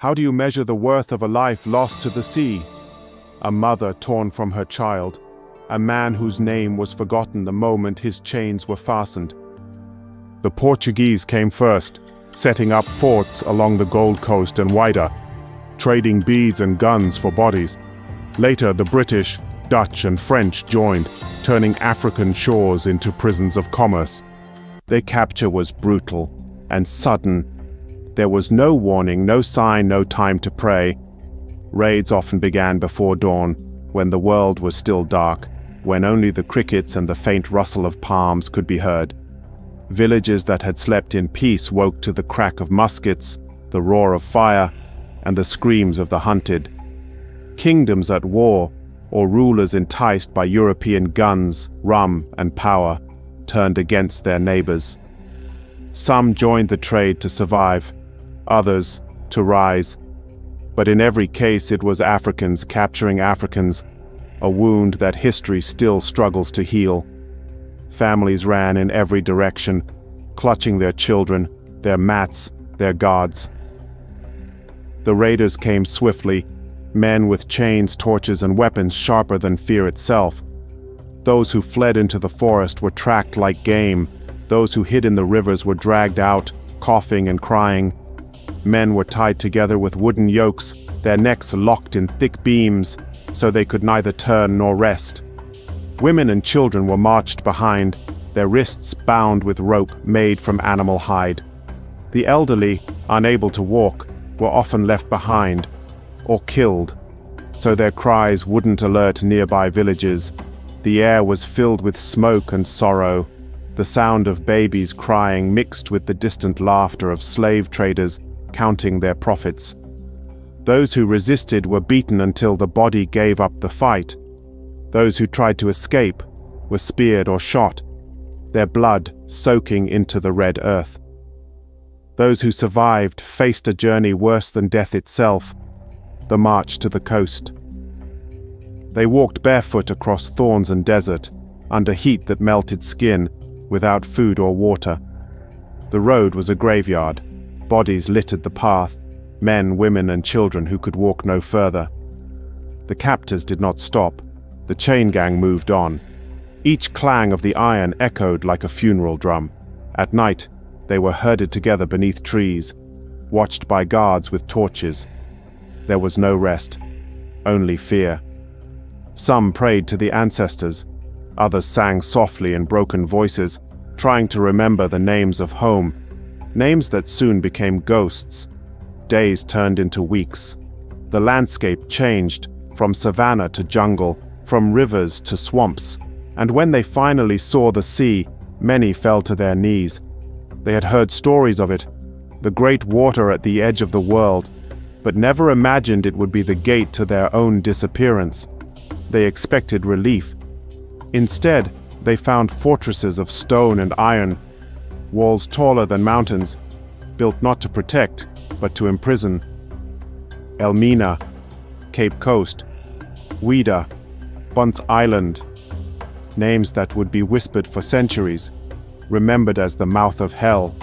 How do you measure the worth of a life lost to the sea? A mother torn from her child, a man whose name was forgotten the moment his chains were fastened. The Portuguese came first, setting up forts along the Gold Coast and wider, trading beads and guns for bodies. Later, the British, Dutch, and French joined, turning African shores into prisons of commerce. Their capture was brutal and sudden. There was no warning, no sign, no time to pray. Raids often began before dawn, when the world was still dark, when only the crickets and the faint rustle of palms could be heard. Villages that had slept in peace woke to the crack of muskets, the roar of fire, and the screams of the hunted. Kingdoms at war, or rulers enticed by European guns, rum, and power, turned against their neighbors. Some joined the trade to survive, others to rise. But in every case it was Africans capturing Africans, a wound that history still struggles to heal. Families ran in every direction, clutching their children, their mats, their gods. The raiders came swiftly, men with chains, torches, and weapons sharper than fear itself. Those who fled into the forest were tracked like game. Those who hid in the rivers were dragged out, coughing and crying. Men were tied together with wooden yokes, their necks locked in thick beams, so they could neither turn nor rest. Women and children were marched behind, their wrists bound with rope made from animal hide. The elderly, unable to walk, were often left behind, or killed, so their cries wouldn't alert nearby villages. The air was filled with smoke and sorrow, the sound of babies crying mixed with the distant laughter of slave traders counting their profits. Those who resisted were beaten until the body gave up the fight. Those who tried to escape were speared or shot, their blood soaking into the red earth. Those who survived faced a journey worse than death itself, the march to the coast. They walked barefoot across thorns and desert, under heat that melted skin, without food or water. The road was a graveyard. Bodies littered the path, men, women, and children who could walk no further. The captors did not stop. The chain gang moved on. Each clang of the iron echoed like a funeral drum. At night, they were herded together beneath trees, watched by guards with torches. There was no rest, only fear. Some prayed to the ancestors. Others sang softly in broken voices, trying to remember the names of home, names that soon became ghosts. Days turned into weeks. The landscape changed, from savanna to jungle, from rivers to swamps, and when they finally saw the sea, many fell to their knees. They had heard stories of it, the great water at the edge of the world, but never imagined it would be the gate to their own disappearance. They expected relief. Instead, they found fortresses of stone and iron, walls taller than mountains, built not to protect, but to imprison. Elmina, Cape Coast, Ouida, Bunce Island, names that would be whispered for centuries, remembered as the mouth of hell.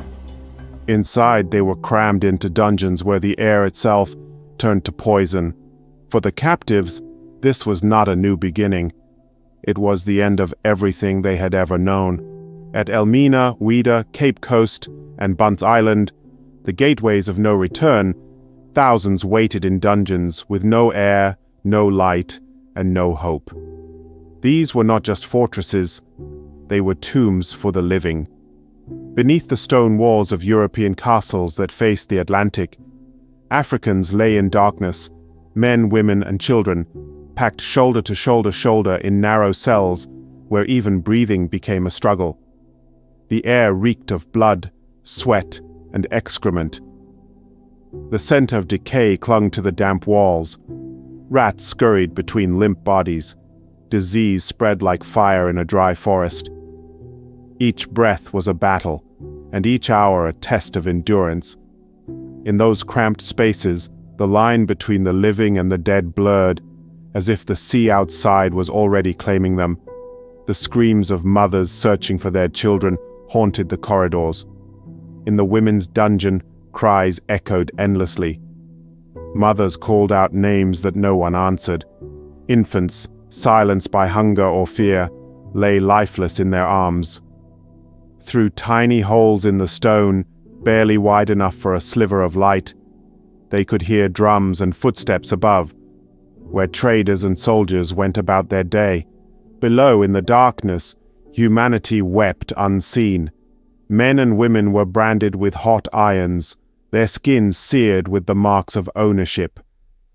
Inside, they were crammed into dungeons where the air itself turned to poison. For the captives, this was not a new beginning. It was the end of everything they had ever known. At Elmina, Ouida, Cape Coast, and Bunce Island, the gateways of no return, thousands waited in dungeons with no air, no light, and no hope. These were not just fortresses, they were tombs for the living. Beneath the stone walls of European castles that faced the Atlantic, Africans lay in darkness, men, women, and children, packed shoulder to shoulder in narrow cells where even breathing became a struggle. The air reeked of blood, sweat, and excrement. The scent of decay clung to the damp walls. Rats scurried between limp bodies. Disease spread like fire in a dry forest. Each breath was a battle, and each hour a test of endurance. In those cramped spaces, the line between the living and the dead blurred, as if the sea outside was already claiming them. The screams of mothers searching for their children haunted the corridors. In the women's dungeon, cries echoed endlessly. Mothers called out names that no one answered. Infants, silenced by hunger or fear, lay lifeless in their arms. Through tiny holes in the stone, barely wide enough for a sliver of light, they could hear drums and footsteps above, where traders and soldiers went about their day. Below, in the darkness, humanity wept unseen. Men and women were branded with hot irons, their skins seared with the marks of ownership.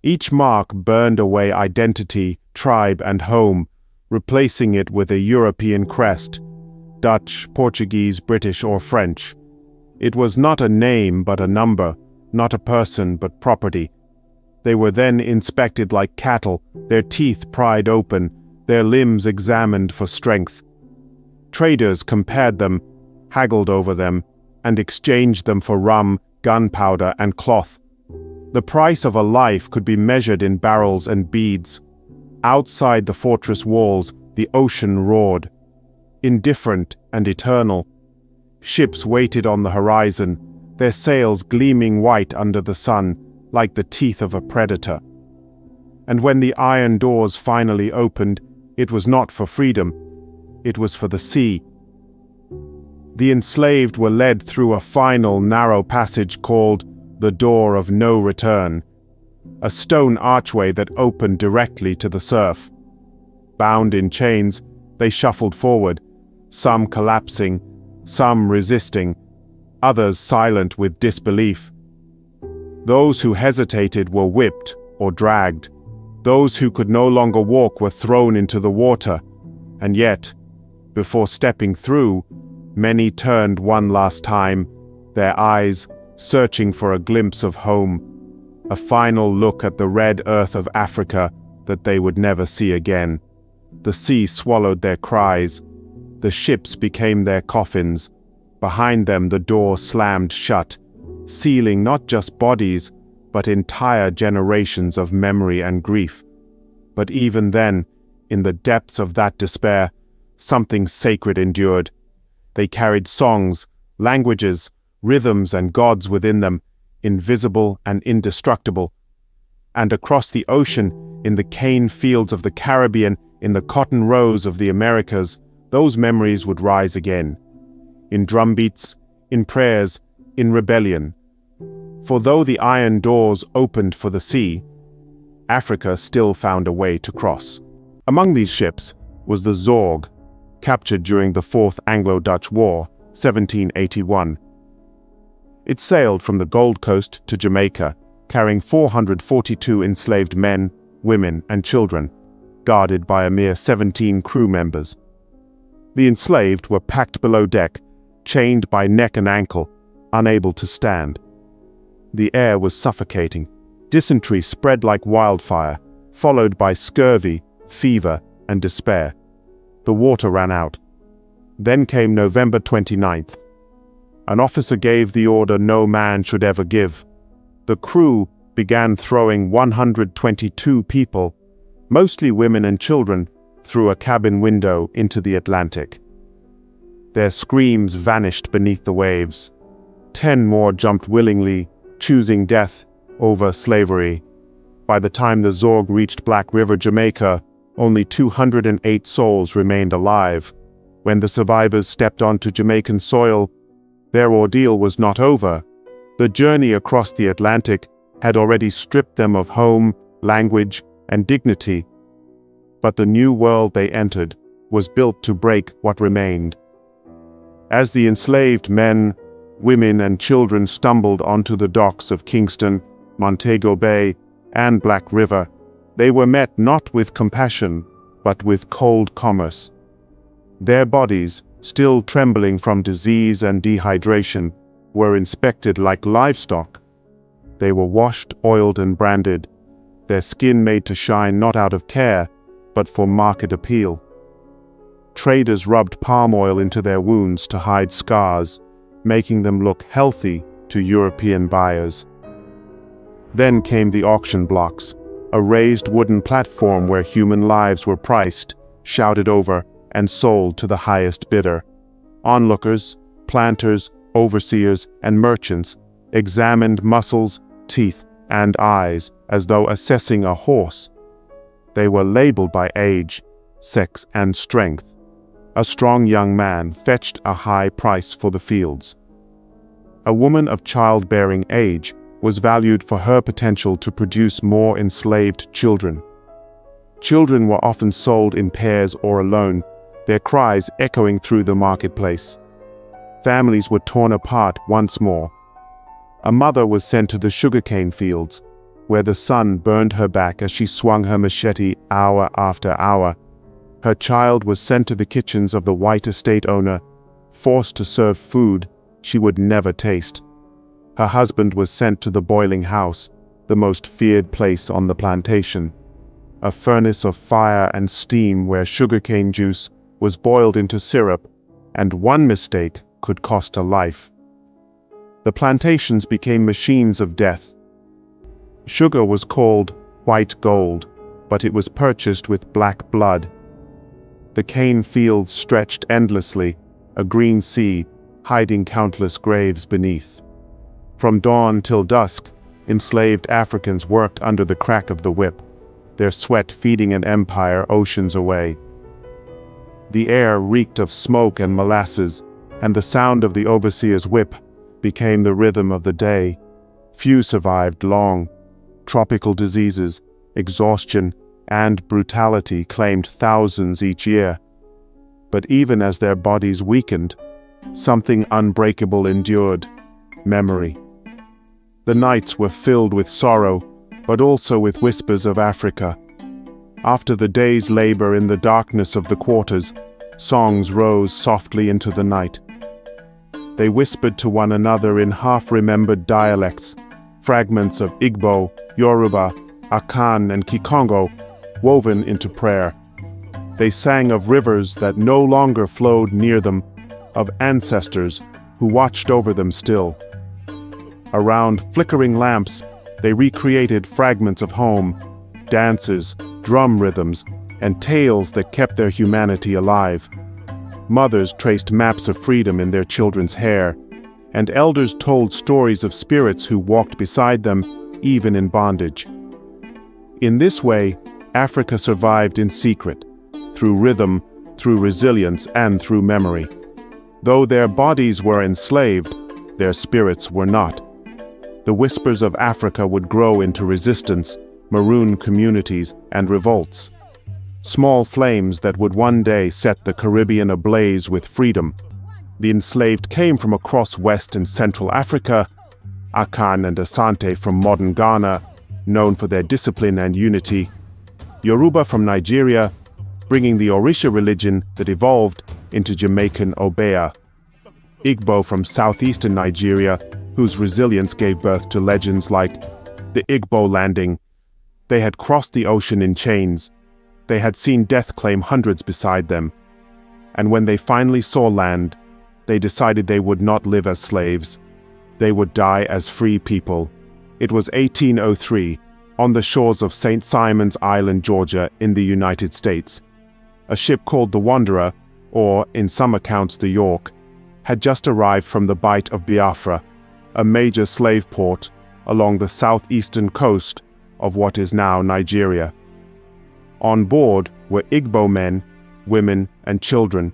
Each mark burned away identity, tribe, and home, replacing it with a European crest, Dutch, Portuguese, British, or French. It was not a name but a number, not a person but property. They were then inspected like cattle, their teeth pried open, their limbs examined for strength. Traders compared them, haggled over them, and exchanged them for rum, gunpowder, and cloth. The price of a life could be measured in barrels and beads. Outside the fortress walls, the ocean roared, indifferent and eternal. Ships waited on the horizon, their sails gleaming white under the sun, like the teeth of a predator. And when the iron doors finally opened, it was not for freedom, it was for the sea. The enslaved were led through a final narrow passage called the Door of No Return, a stone archway that opened directly to the surf. Bound in chains, they shuffled forward, some collapsing, some resisting, others silent with disbelief. Those who hesitated were whipped or dragged. Those who could no longer walk were thrown into the water. And yet, before stepping through, many turned one last time, their eyes searching for a glimpse of home, a final look at the red earth of Africa that they would never see again. The sea swallowed their cries. The ships became their coffins. Behind them the door slammed shut, sealing not just bodies, but entire generations of memory and grief. But even then, in the depths of that despair, something sacred endured. They carried songs, languages, rhythms, and gods within them, invisible and indestructible. And across the ocean, in the cane fields of the Caribbean, in the cotton rows of the Americas, those memories would rise again. In drumbeats, in prayers, in rebellion. For though the iron doors opened for the sea, Africa still found a way to cross. Among these ships was the Zorg, captured during the Fourth Anglo-Dutch War, 1781. It sailed from the Gold Coast to Jamaica, carrying 442 enslaved men, women, and children, guarded by a mere 17 crew members. The enslaved were packed below deck, chained by neck and ankle, unable to stand. The air was suffocating. Dysentery spread like wildfire, followed by scurvy, fever, and despair. The water ran out. Then came November 29th. An officer gave the order no man should ever give. The crew began throwing 122 people, mostly women and children, through a cabin window into the Atlantic. Their screams vanished beneath the waves. 10 more jumped willingly, choosing death over slavery. By the time the Zorg reached Black River, Jamaica, only 208 souls remained alive. When the survivors stepped onto Jamaican soil, their ordeal was not over. The journey across the Atlantic had already stripped them of home, language, and dignity. But the new world they entered was built to break what remained. As the enslaved men, women, and children stumbled onto the docks of Kingston, Montego Bay, and Black River, they were met not with compassion, but with cold commerce. Their bodies, still trembling from disease and dehydration, were inspected like livestock. They were washed, oiled, and branded, their skin made to shine not out of care, but for market appeal. Traders rubbed palm oil into their wounds to hide scars, making them look healthy to European buyers. Then came the auction blocks, a raised wooden platform where human lives were priced, shouted over, and sold to the highest bidder. Onlookers, planters, overseers, and merchants examined muscles, teeth, and eyes, as though assessing a horse. They were labeled by age, sex, and strength. A strong young man fetched a high price for the fields. A woman of childbearing age was valued for her potential to produce more enslaved children. Children were often sold in pairs or alone, their cries echoing through the marketplace. Families were torn apart once more. A mother was sent to the sugarcane fields, where the sun burned her back as she swung her machete hour after hour. Her child was sent to the kitchens of the white estate owner, forced to serve food she would never taste. Her husband was sent to the boiling house, the most feared place on the plantation, a furnace of fire and steam where sugarcane juice was boiled into syrup, and one mistake could cost a life. The plantations became machines of death. Sugar was called white gold, but it was purchased with black blood. The cane fields stretched endlessly, a green sea, hiding countless graves beneath. From dawn till dusk, enslaved Africans worked under the crack of the whip, their sweat feeding an empire oceans away. The air reeked of smoke and molasses, and the sound of the overseer's whip became the rhythm of the day. Few survived long. Tropical diseases, exhaustion, and brutality claimed thousands each year. But even as their bodies weakened, something unbreakable endured: memory. The nights were filled with sorrow, but also with whispers of Africa. After the day's labor in the darkness of the quarters, songs rose softly into the night. They whispered to one another in half-remembered dialects, fragments of Igbo, Yoruba, Akan, and Kikongo woven into prayer. They sang of rivers that no longer flowed near them, of ancestors who watched over them still. Around flickering lamps, they recreated fragments of home, dances, drum rhythms, and tales that kept their humanity alive. Mothers traced maps of freedom in their children's hair, and elders told stories of spirits who walked beside them, even in bondage. In this way, Africa survived in secret, through rhythm, through resilience, and through memory. Though their bodies were enslaved, their spirits were not. The whispers of Africa would grow into resistance, maroon communities, and revolts. Small flames that would one day set the Caribbean ablaze with freedom. The enslaved came from across West and Central Africa, Akan and Asante from modern Ghana, known for their discipline and unity, Yoruba from Nigeria, bringing the Orisha religion that evolved into Jamaican Obeah, Igbo from southeastern Nigeria, whose resilience gave birth to legends like the Igbo Landing. They had crossed the ocean in chains. They had seen death claim hundreds beside them. And when they finally saw land, they decided they would not live as slaves. They would die as free people. It was 1803, on the shores of St. Simon's Island, Georgia, in the United States. A ship called the Wanderer, or in some accounts the York, had just arrived from the Bight of Biafra, a major slave port along the southeastern coast of what is now Nigeria. On board were Igbo men, women, and children,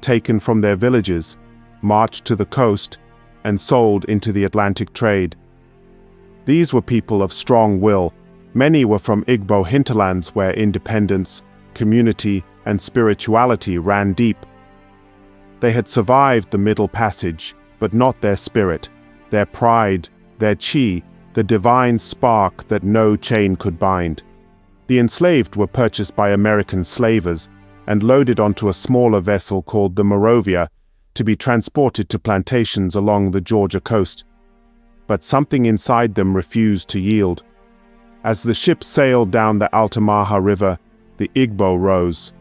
taken from their villages, marched to the coast, and sold into the Atlantic trade. These were people of strong will. Many were from Igbo hinterlands where independence, community, and spirituality ran deep. They had survived the Middle Passage, but not their spirit, their pride, their chi, the divine spark that no chain could bind. The enslaved were purchased by American slavers and loaded onto a smaller vessel called the Morovia to be transported to plantations along the Georgia coast. But something inside them refused to yield. As the ship sailed down the Altamaha River, the Igbo rose.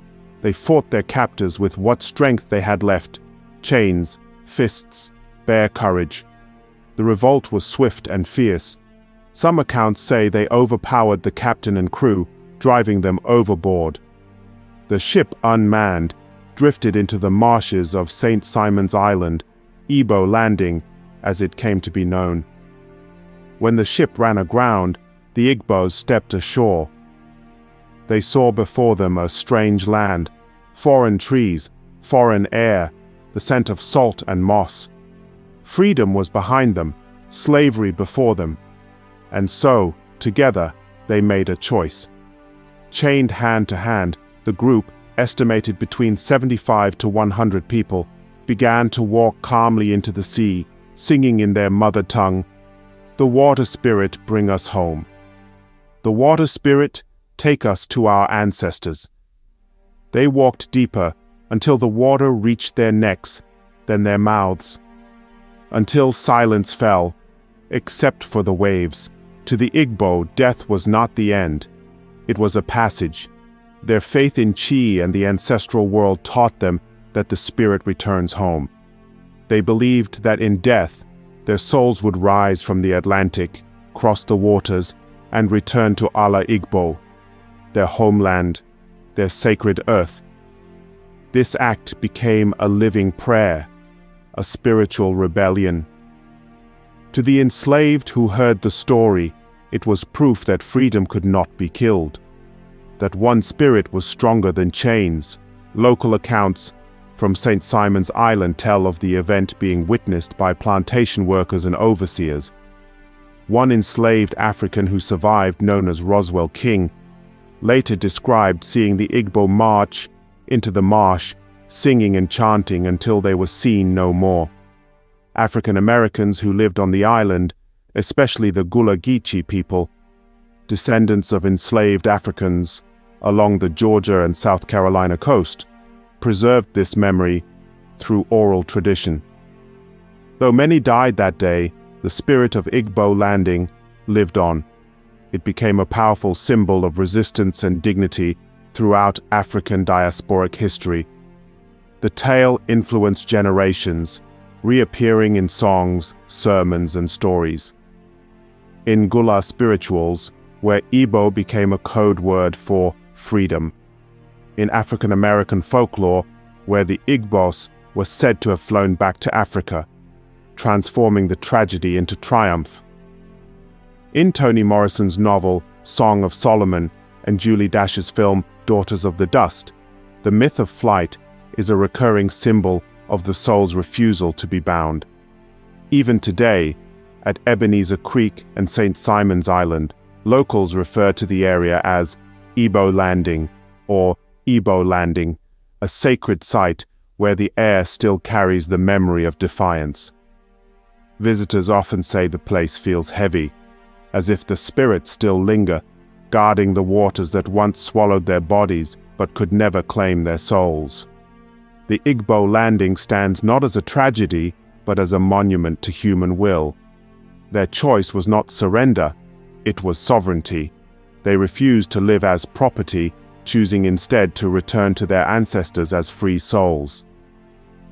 They fought their captors with what strength they had left: chains, fists, bare courage. The revolt was swift and fierce. Some accounts say they overpowered the captain and crew, driving them overboard. The ship, unmanned, drifted into the marshes of St. Simon's Island, Igbo Landing, as it came to be known. When the ship ran aground, the Igbos stepped ashore. They saw before them a strange land, foreign trees, foreign air, the scent of salt and moss. Freedom was behind them, slavery before them. And so, together, they made a choice. Chained hand to hand, the group, estimated between 75 to 100 people, began to walk calmly into the sea, singing in their mother tongue, "The water spirit, bring us home. The water spirit, take us to our ancestors." They walked deeper until the water reached their necks, then their mouths. Until silence fell, except for the waves. To the Igbo, death was not the end. It was a passage. Their faith in Chi and the ancestral world taught them that the spirit returns home. They believed that in death, their souls would rise from the Atlantic, cross the waters, and return to Ala Igbo, their homeland, their sacred earth. This act became a living prayer, a spiritual rebellion. To the enslaved who heard the story, it was proof that freedom could not be killed, that one spirit was stronger than chains. Local accounts from St. Simon's Island tell of the event being witnessed by plantation workers and overseers. One enslaved African who survived, known as Roswell King, later described seeing the Igbo march into the marsh, singing and chanting until they were seen no more. African Americans who lived on the island, especially the Gullah Geechee people, descendants of enslaved Africans along the Georgia and South Carolina coast, preserved this memory through oral tradition. Though many died that day, the spirit of Igbo Landing lived on. It became a powerful symbol of resistance and dignity throughout African diasporic history. The tale influenced generations, reappearing in songs, sermons, and stories. In Gullah spirituals, where Igbo became a code word for freedom. In African American folklore, where the Igbos were said to have flown back to Africa, transforming the tragedy into triumph. In Toni Morrison's novel Song of Solomon and Julie Dash's film Daughters of the Dust, the myth of flight is a recurring symbol of the soul's refusal to be bound. Even today, at Ebenezer Creek and St. Simon's Island, locals refer to the area as Igbo Landing or Igbo Landing, a sacred site where the air still carries the memory of defiance. Visitors often say the place feels heavy, as if the spirits still linger, guarding the waters that once swallowed their bodies but could never claim their souls. The Igbo Landing stands not as a tragedy, but as a monument to human will. Their choice was not surrender, it was sovereignty. They refused to live as property, choosing instead to return to their ancestors as free souls.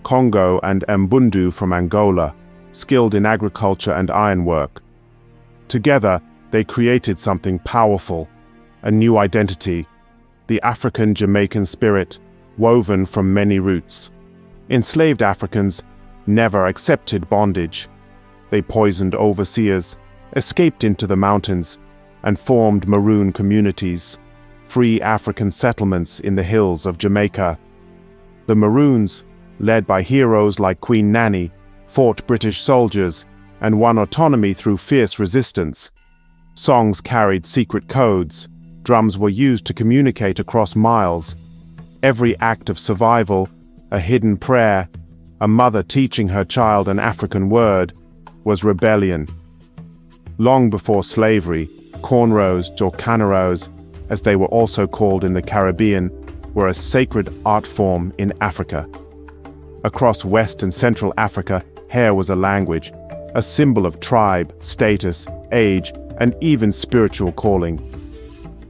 Congo and Mbundu from Angola, skilled in agriculture and ironwork. Together, they created something powerful, a new identity, the African Jamaican spirit, woven from many roots. Enslaved Africans never accepted bondage. They poisoned overseers, escaped into the mountains, and formed maroon communities, free African settlements in the hills of Jamaica. The Maroons, led by heroes like Queen Nanny, fought British soldiers and won autonomy through fierce resistance. Songs carried secret codes, drums were used to communicate across miles. Every act of survival, a hidden prayer, a mother teaching her child an African word, was rebellion. Long before slavery, cornrows, or Cornrows, as they were also called in the Caribbean, were a sacred art form in Africa. Across West and Central Africa, hair was a language, a symbol of tribe, status, age, and even spiritual calling.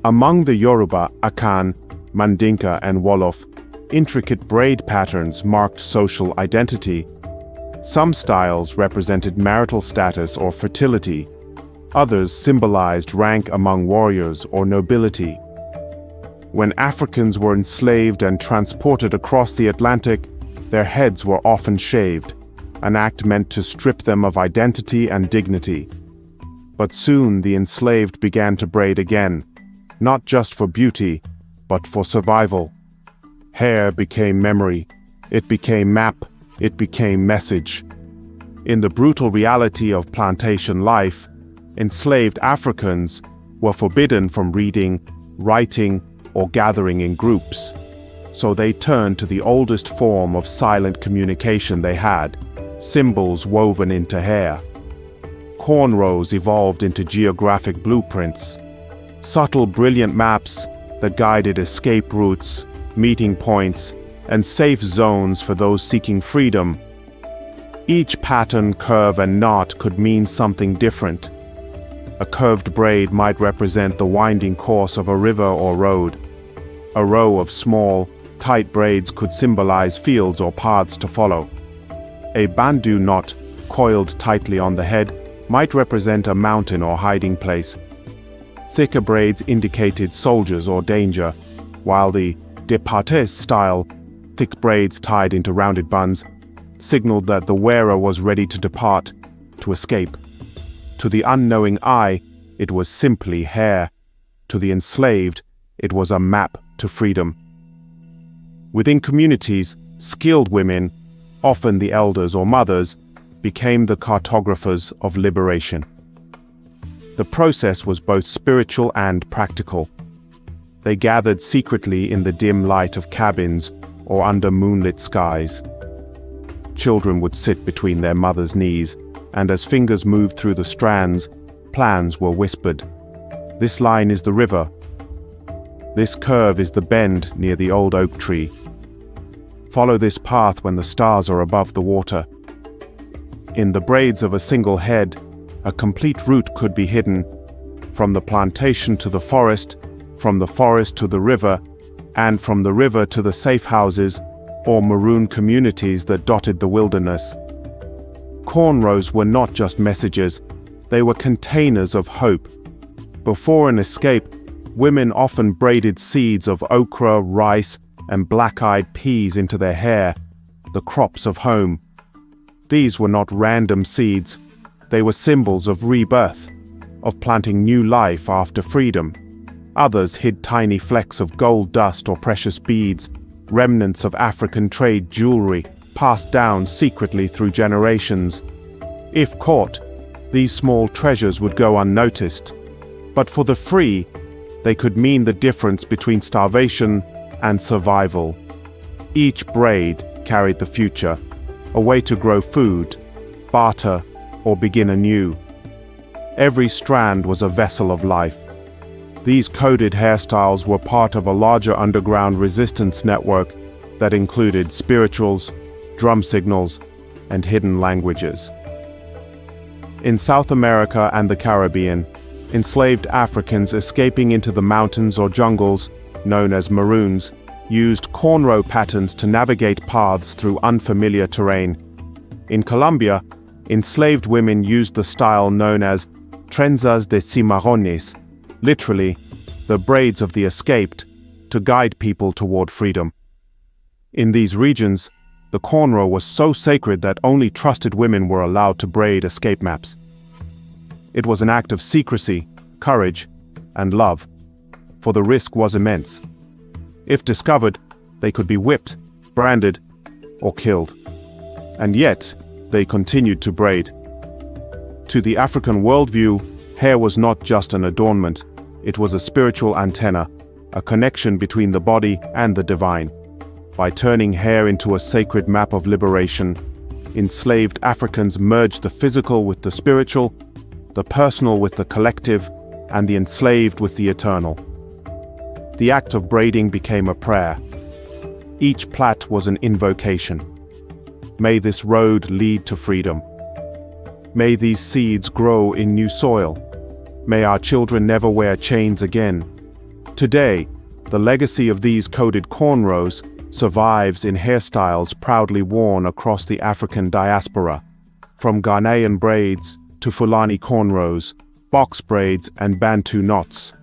Among the Yoruba, Akan, Mandinka, and Wolof, intricate braid patterns marked social identity. Some styles represented marital status or fertility. Others symbolized rank among warriors or nobility. When Africans were enslaved and transported across the Atlantic, their heads were often shaved, an act meant to strip them of identity and dignity. But soon the enslaved began to braid again, not just for beauty, but for survival. Hair became memory, it became map, it became message. In the brutal reality of plantation life, enslaved Africans were forbidden from reading, writing, or gathering in groups. So they turned to the oldest form of silent communication they had, symbols woven into hair. Cornrows evolved into geographic blueprints, subtle, brilliant maps that guided escape routes, meeting points, and safe zones for those seeking freedom. Each pattern, curve, and knot could mean something different. A curved braid might represent the winding course of a river or road. A row of small, tight braids could symbolize fields or paths to follow. A bandu knot, coiled tightly on the head, might represent a mountain or hiding place. Thicker braids indicated soldiers or danger, while the départé style, thick braids tied into rounded buns, signaled that the wearer was ready to depart, to escape. To the unknowing eye, it was simply hair. To the enslaved, it was a map to freedom. Within communities, skilled women, often the elders or mothers, became the cartographers of liberation. The process was both spiritual and practical. They gathered secretly in the dim light of cabins or under moonlit skies. Children would sit between their mothers' knees, and as fingers moved through the strands, plans were whispered. This line is the river. This curve is the bend near the old oak tree. Follow this path when the stars are above the water. In the braids of a single head, a complete route could be hidden, from the plantation to the forest, from the forest to the river, and from the river to the safe houses or maroon communities that dotted the wilderness. Cornrows were not just messages, they were containers of hope. Before an escape, women often braided seeds of okra, rice, and black-eyed peas into their hair, the crops of home. These were not random seeds, they were symbols of rebirth, of planting new life after freedom. Others hid tiny flecks of gold dust or precious beads, remnants of African trade jewelry passed down secretly through generations. If caught, these small treasures would go unnoticed. But for the free, they could mean the difference between starvation and survival. Each braid carried the future, a way to grow food, barter, or begin anew. Every strand was a vessel of life. These coded hairstyles were part of a larger underground resistance network that included spirituals, drum signals, and hidden languages. In South America and the Caribbean, enslaved Africans escaping into the mountains or jungles, known as maroons, used cornrow patterns to navigate paths through unfamiliar terrain. In Colombia, enslaved women used the style known as trenzas de cimarrones, literally, the braids of the escaped, to guide people toward freedom. In these regions, the cornrow was so sacred that only trusted women were allowed to braid escape maps. It was an act of secrecy, courage, and love, for the risk was immense. If discovered, they could be whipped, branded, or killed. And yet, they continued to braid. To the African worldview, hair was not just an adornment, it was a spiritual antenna, a connection between the body and the divine. By turning hair into a sacred map of liberation, enslaved Africans merged the physical with the spiritual, the personal with the collective, and the enslaved with the eternal. The act of braiding became a prayer. Each plait was an invocation. May this road lead to freedom. May these seeds grow in new soil. May our children never wear chains again. Today, the legacy of these coded cornrows survives in hairstyles proudly worn across the African diaspora, from Ghanaian braids to Fulani cornrows, box braids, and Bantu knots.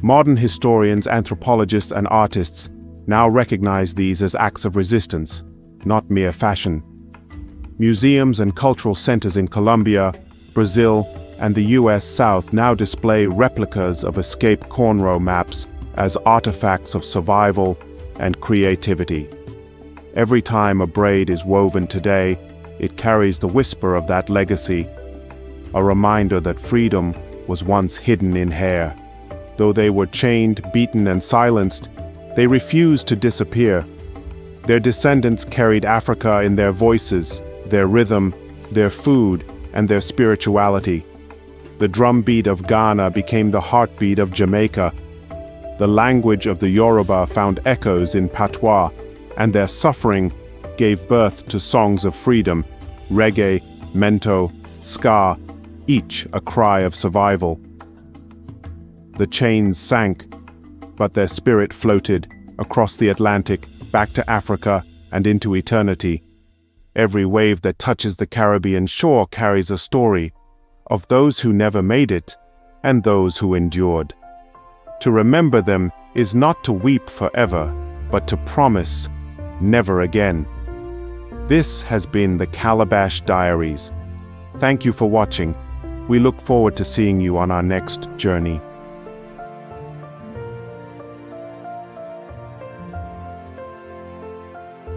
Modern historians, anthropologists, and artists now recognize these as acts of resistance, not mere fashion. Museums and cultural centers in Colombia, Brazil, and the US South now display replicas of escaped cornrow maps as artifacts of survival and creativity. Every time a braid is woven today, it carries the whisper of that legacy, a reminder that freedom was once hidden in hair. Though they were chained, beaten, and silenced, they refused to disappear. Their descendants carried Africa in their voices, their rhythm, their food, and their spirituality. The drumbeat of Ghana became the heartbeat of Jamaica. The language of the Yoruba found echoes in patois, and their suffering gave birth to songs of freedom, reggae, mento, ska, each a cry of survival. The chains sank, but their spirit floated across the Atlantic, back to Africa, and into eternity. Every wave that touches the Caribbean shore carries a story of those who never made it and those who endured. To remember them is not to weep forever, but to promise never again. This has been the Calabash Diaries. Thank you for watching. We look forward to seeing you on our next journey.